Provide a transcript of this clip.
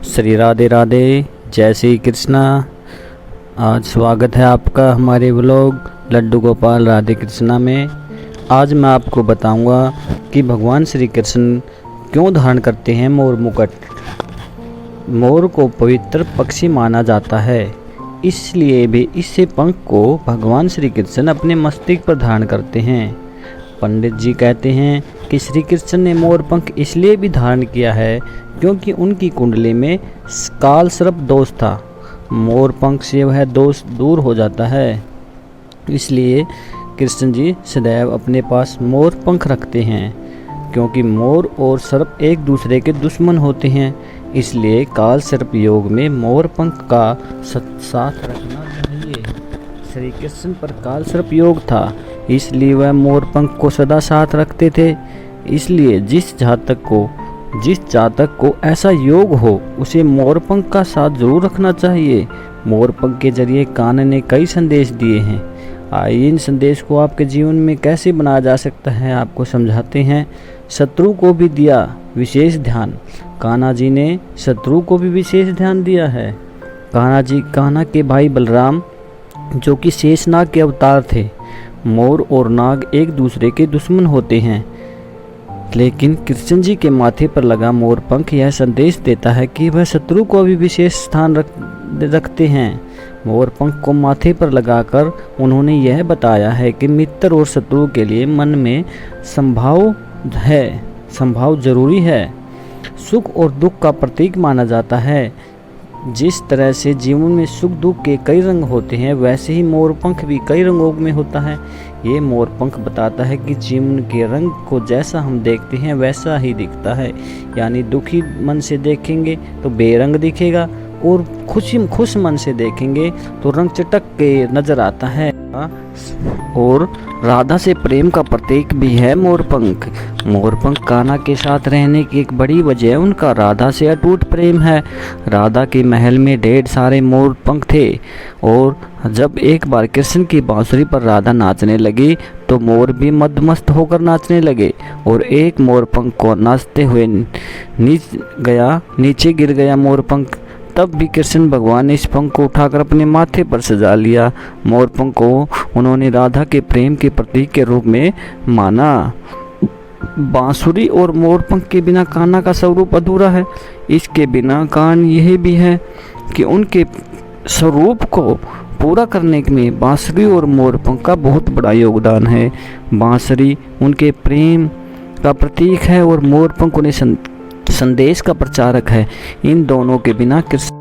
श्री राधे राधे, जय श्री कृष्णा। आज स्वागत है आपका हमारे व्लॉग लड्डू गोपाल राधे कृष्णा में। आज मैं आपको बताऊंगा कि भगवान श्री कृष्ण क्यों धारण करते हैं मोर मुकुट। मोर को पवित्र पक्षी माना जाता है, इसलिए भी इससे पंख को भगवान श्री कृष्ण अपने मस्तिष्क पर धारण करते हैं। पंडित जी कहते हैं कि श्री कृष्ण ने मोर पंख इसलिए भी धारण किया है क्योंकि उनकी कुंडली में काल सर्प दोष था। मोर पंख से वह दोष दूर हो जाता है, इसलिए कृष्ण जी सदैव अपने पास मोर पंख रखते हैं। क्योंकि मोर और सर्प एक दूसरे के दुश्मन होते हैं, इसलिए काल सर्प योग में मोर पंख का साथ रखना चाहिए। श्री कृष्ण पर काल सर्प योग था, इसलिए वह मोर पंख को सदा साथ रखते थे। इसलिए जिस जातक को ऐसा योग हो उसे मोर पंख का साथ जरूर रखना चाहिए। मोर पंख के जरिए कान्हा ने कई संदेश दिए हैं। आइए इन संदेश को आपके जीवन में कैसे बनाया जा सकता है आपको समझाते हैं। शत्रु को भी दिया विशेष ध्यान। कान्हा जी ने शत्रु को भी विशेष ध्यान दिया है। कान्हा के भाई बलराम जो कि शेषनाग के अवतार थे। मोर और नाग एक दूसरे के दुश्मन होते हैं, लेकिन कृष्ण जी के माथे पर लगा मोर पंख यह संदेश देता है कि वह शत्रु को भी विशेष स्थान रखते हैं। मोर पंख को माथे पर लगाकर उन्होंने यह बताया है कि मित्र और शत्रु के लिए मन में संभाव जरूरी है। सुख और दुख का प्रतीक माना जाता है। जिस तरह से जीवन में सुख दुख के कई रंग होते हैं, वैसे ही मोर पंख भी कई रंगों में होता है। ये मोर पंख बताता है कि जीवन के रंग को जैसा हम देखते हैं वैसा ही दिखता है। यानी दुखी मन से देखेंगे तो बेरंग दिखेगा, और खुश मन से देखेंगे तो रंग चटक के नजर आता है। और राधा से प्रेम का प्रतीक भी है मोर पंख। मोर पंख कान्हा के साथ रहने की एक बड़ी वजह उनका राधा से अटूट प्रेम है। राधा के महल में ढेर सारे मोर पंख थे, और जब एक बार कृष्ण की बांसुरी पर राधा नाचने लगी तो मोर भी मदमस्त होकर नाचने लगे, और एक मोर पंख को नाचते हुए नीचे गिर गया मोर पंख। तब भी कृष्ण भगवान ने इस पंख को उठाकर अपने माथे पर सजा लिया। मोर पंख को उन्होंने राधा के प्रेम के प्रतीक के रूप में माना। बांसुरी और मोर पंख के बिना कान्हा का स्वरूप अधूरा है। इसके बिना कारण यह भी है कि उनके स्वरूप को पूरा करने में बांसुरी और मोर पंख का बहुत बड़ा योगदान है। बांसुरी उनके प्रेम का प्रतीक है और मोर पंख उन्हें संदेश का प्रचारक है। इन दोनों के बिना कृष्ण